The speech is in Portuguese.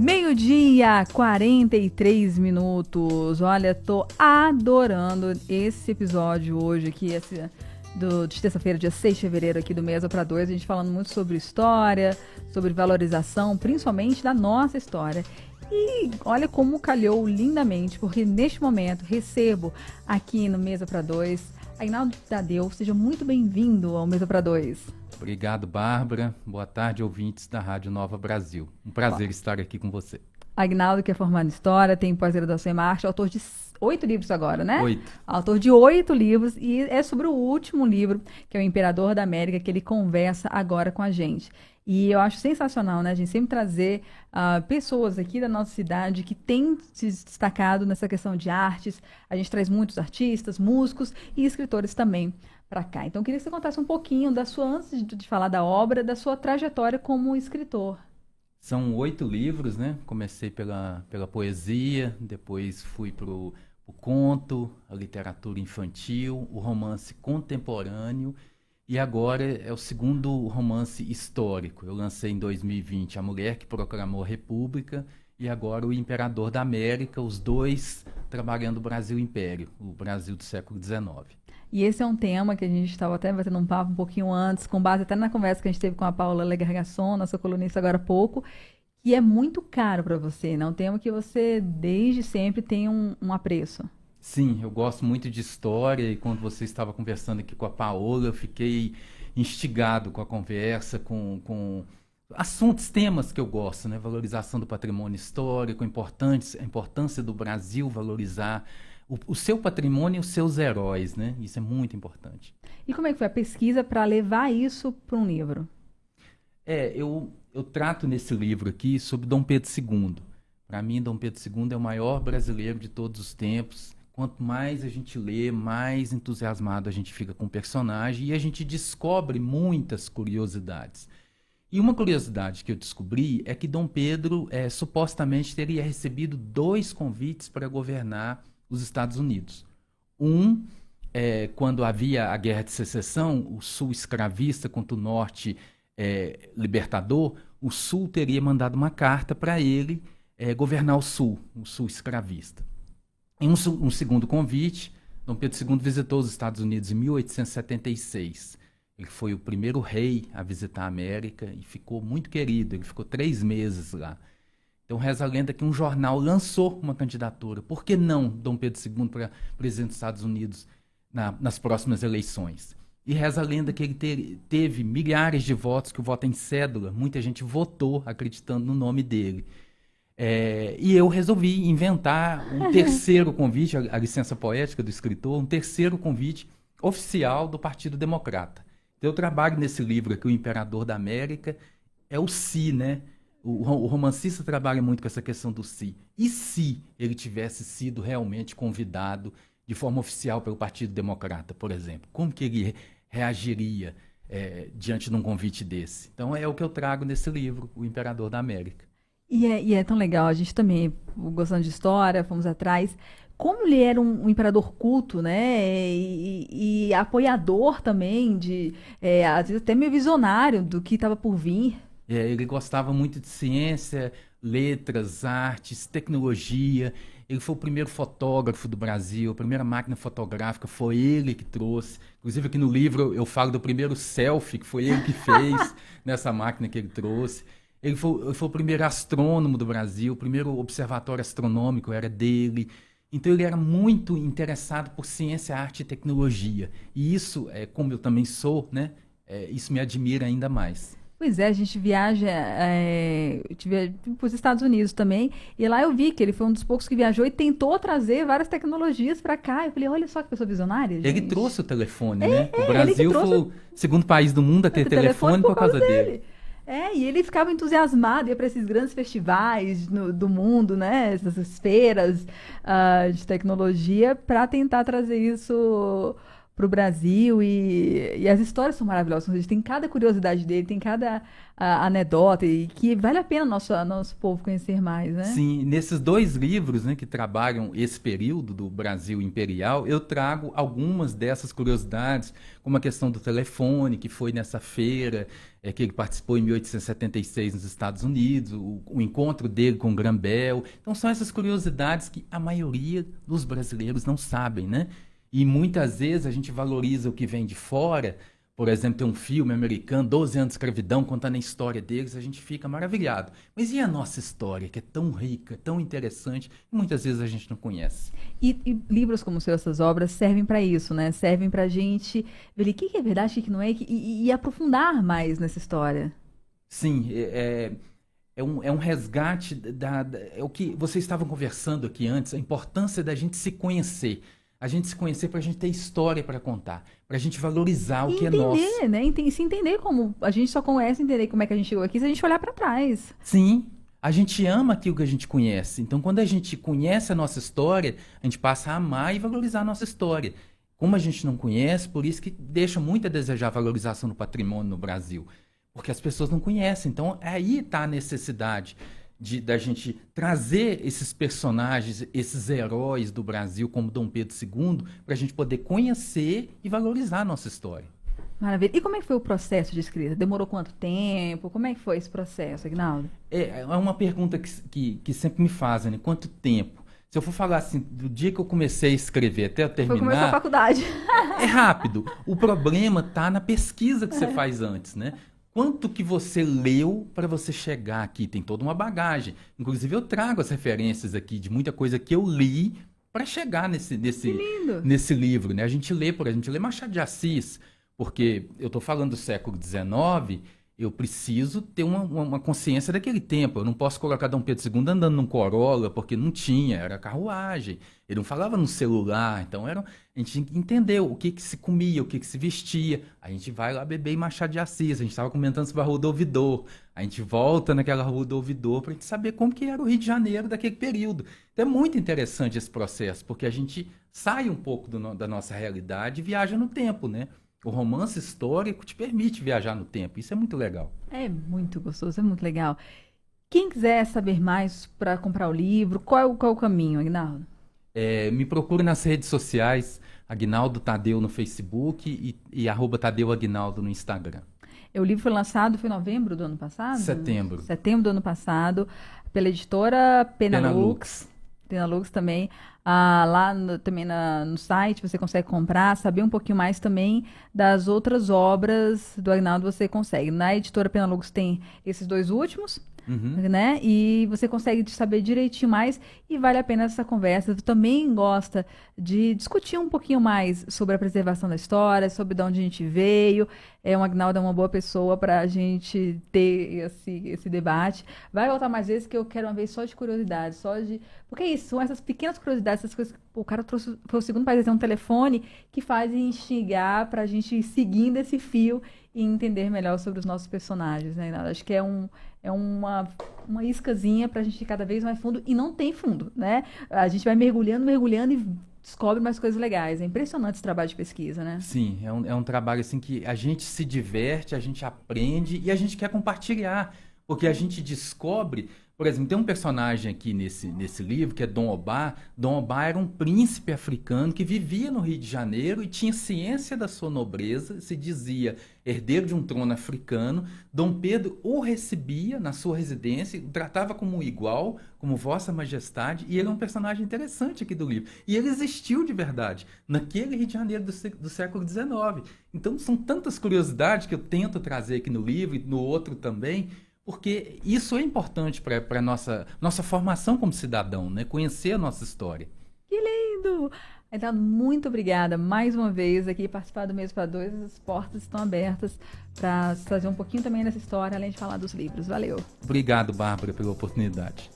Meio-dia, 43 minutos. Olha, tô adorando esse episódio hoje aqui, de terça-feira, dia 6 de fevereiro, aqui do Mesa para Dois. A gente falando muito sobre história, sobre valorização, principalmente da nossa história. E olha como calhou lindamente, porque neste momento recebo aqui no Mesa para Dois Aguinaldo Tadeu. Seja muito bem-vindo ao Mesa para Dois. Obrigado, Bárbara. Boa tarde, ouvintes da Rádio Nova Brasil. Um prazer estar aqui com você. Aguinaldo, que é formado em História, tem pós-graduação em Arte, autor de 8 livros agora, né? 8. Autor de 8 livros, e é sobre o último livro, que é o Imperador da América, que ele conversa agora com a gente. E eu acho sensacional, né, a gente sempre trazer pessoas aqui da nossa cidade que têm se destacado nessa questão de artes. A gente traz muitos artistas, músicos e escritores também para cá. Então, eu queria que você contasse um pouquinho antes de falar da obra, da sua trajetória como escritor. São 8 livros, né? Comecei pela poesia, depois fui para o conto, a literatura infantil, o romance contemporâneo, e agora é o segundo romance histórico. Eu lancei em 2020 A Mulher que Proclamou a República e agora O Imperador da América, os dois trabalhando o Brasil Império, o Brasil do século XIX. E esse é um tema que a gente estava até batendo um papo um pouquinho antes, com base até na conversa que a gente teve com a Paula Legargasson, nossa colunista agora há pouco, que é muito caro para você, né? Um tema que você desde sempre tem um apreço. Sim, eu gosto muito de história e quando você estava conversando aqui com a Paola, eu fiquei instigado com a conversa, com assuntos, temas que eu gosto, né? Valorização do patrimônio histórico, a importância do Brasil valorizar o seu patrimônio e os seus heróis, né? Isso é muito importante. E como é que foi a pesquisa para levar isso para um livro? Eu trato nesse livro aqui sobre Dom Pedro II. Para mim, Dom Pedro II é o maior brasileiro de todos os tempos. Quanto mais a gente lê, mais entusiasmado a gente fica com o personagem e a gente descobre muitas curiosidades. E uma curiosidade que eu descobri é que Dom Pedro supostamente teria recebido 2 convites para governar os Estados Unidos. Quando havia a Guerra de Secessão, o Sul escravista contra o Norte libertador, o Sul teria mandado uma carta para ele governar o Sul escravista. Em um segundo convite, Dom Pedro II visitou os Estados Unidos em 1876. Ele foi o primeiro rei a visitar a América e ficou muito querido. Ele ficou 3 meses lá. Então reza a lenda que um jornal lançou uma candidatura. Por que não Dom Pedro II para presidente dos Estados Unidos nas próximas eleições? E reza a lenda que ele teve milhares de votos, que o voto em cédula, muita gente votou acreditando no nome dele. E eu resolvi inventar um terceiro convite, a licença poética do escritor, um terceiro convite oficial do Partido Democrata. Então eu trabalho nesse livro aqui, O Imperador da América, é o se, né? O romancista trabalha muito com essa questão do se. E se ele tivesse sido realmente convidado de forma oficial pelo Partido Democrata, por exemplo? Como que ele reagiria diante de um convite desse? Então é o que eu trago nesse livro, O Imperador da América. E é tão legal, a gente também, gostando de história, fomos atrás, como ele era um imperador culto, né, e apoiador também, às vezes até meio visionário do que estava por vir. Ele gostava muito de ciência, letras, artes, tecnologia. Ele foi o primeiro fotógrafo do Brasil, a primeira máquina fotográfica foi ele que trouxe. Inclusive aqui no livro eu falo do primeiro selfie que foi ele que fez nessa máquina que ele trouxe. Ele foi o primeiro astrônomo do Brasil, o primeiro observatório astronômico era dele. Então ele era muito interessado por ciência, arte e tecnologia. E isso, como eu também sou, né, isso me admira ainda mais. Pois é, a gente viaja para os Estados Unidos também, e lá eu vi que ele foi um dos poucos que viajou e tentou trazer várias tecnologias para cá. Eu falei, olha só que pessoa visionária, gente. Ele trouxe o telefone, né? O Brasil foi o segundo país do mundo a ter telefone por causa dele. E ele ficava entusiasmado, ia para esses grandes festivais do mundo, né? Essas feiras de tecnologia, para tentar trazer isso pro Brasil e as histórias são maravilhosas. A gente tem cada curiosidade dele, tem cada anedota e que vale a pena nosso povo conhecer mais, né? Sim, nesses 2 livros, né, que trabalham esse período do Brasil imperial, eu trago algumas dessas curiosidades, como a questão do telefone, que foi nessa feira, que ele participou em 1876 nos Estados Unidos, o encontro dele com Graham Bell. Então são essas curiosidades que a maioria dos brasileiros não sabem, né? E muitas vezes a gente valoriza o que vem de fora. Por exemplo, tem um filme americano, 12 anos de escravidão, contando a história deles, a gente fica maravilhado. Mas e a nossa história, que é tão rica, tão interessante, e muitas vezes a gente não conhece? E livros como o seu, essas obras servem para isso, né? Servem para a gente ver o que é verdade, o que não é, e aprofundar mais nessa história. Sim, é um resgate é o que vocês estavam conversando aqui antes, a importância da gente se conhecer. A gente se conhecer para a gente ter história para contar, para a gente valorizar o que é nosso. Entender, né? Se entender como... A gente só conhece entender como é que a gente chegou aqui se a gente olhar para trás. Sim, a gente ama aquilo que a gente conhece. Então, quando a gente conhece a nossa história, a gente passa a amar e valorizar a nossa história. Como a gente não conhece, por isso que deixa muito a desejar a valorização do patrimônio no Brasil. Porque as pessoas não conhecem. Então, aí está a necessidade da gente trazer esses personagens, esses heróis do Brasil, como Dom Pedro II, para a gente poder conhecer e valorizar a nossa história. Maravilha. E como é que foi o processo de escrita? Demorou quanto tempo? Como é que foi esse processo, Aguinaldo? É uma pergunta que sempre me fazem, né? Quanto tempo? Se eu for falar assim, do dia que eu comecei a escrever até eu terminar... Foi começar a faculdade. É rápido. O problema está na pesquisa que você faz antes, né? Quanto que você leu para você chegar aqui? Tem toda uma bagagem. Inclusive, eu trago as referências aqui de muita coisa que eu li para chegar nesse livro, né? A gente lê Machado de Assis, porque eu estou falando do século XIX, eu preciso ter uma consciência daquele tempo. Eu não posso colocar Dom Pedro II andando num Corolla, porque não tinha, era carruagem. Ele não falava no celular, então a gente tinha que entender o que se comia, o que se vestia. A gente vai lá beber em Machado de Assis, a gente estava comentando sobre a Rua do Ouvidor. A gente volta naquela Rua do Ouvidor para a gente saber como que era o Rio de Janeiro daquele período. Então é muito interessante esse processo, porque a gente sai um pouco da nossa realidade e viaja no tempo, né? O romance histórico te permite viajar no tempo. Isso é muito legal. É muito gostoso, é muito legal. Quem quiser saber mais para comprar o livro, qual é o caminho, Aguinaldo? Me procure nas redes sociais, Aguinaldo Tadeu no Facebook e @Tadeu Aguinaldo no Instagram. O livro foi lançado, foi em novembro do ano passado? Setembro. Setembro do ano passado, pela editora Penalux. Penalux também. Lá também no site você consegue comprar, saber um pouquinho mais também das outras obras do Aguinaldo, você consegue. Na editora Penalux tem esses 2 últimos, né? E você consegue saber direitinho mais e vale a pena essa conversa. Tu também gosta de discutir um pouquinho mais sobre a preservação da história, sobre de onde a gente veio. O Aguinaldo é uma boa pessoa para a gente ter esse debate. Vai voltar mais vezes, que eu quero uma vez só de curiosidade, porque é isso, são essas pequenas curiosidades, essas coisas que o cara trouxe, foi o segundo país a ter um telefone, que fazem instigar para a gente ir seguindo esse fio e entender melhor sobre os nossos personagens, né? Acho que é uma iscazinha para a gente ir cada vez mais fundo, e não tem fundo, né? A gente vai mergulhando e descobre mais coisas legais. É impressionante esse trabalho de pesquisa, né? Sim, é um trabalho assim que a gente se diverte, a gente aprende e a gente quer compartilhar, porque a gente descobre. Por exemplo, tem um personagem aqui nesse livro que é Dom Obá. Dom Obá era um príncipe africano que vivia no Rio de Janeiro e tinha ciência da sua nobreza, se dizia herdeiro de um trono africano. Dom Pedro o recebia na sua residência, o tratava como um igual, como Vossa Majestade, e ele é um personagem interessante aqui do livro. E ele existiu de verdade, naquele Rio de Janeiro do século XIX. Então são tantas curiosidades que eu tento trazer aqui no livro e no outro também, porque isso é importante para a nossa formação como cidadão, né? Conhecer a nossa história. Que lindo! Então, muito obrigada mais uma vez aqui participar do Mesa para Dois. As portas estão abertas para trazer um pouquinho também dessa história, além de falar dos livros. Valeu! Obrigado, Bárbara, pela oportunidade.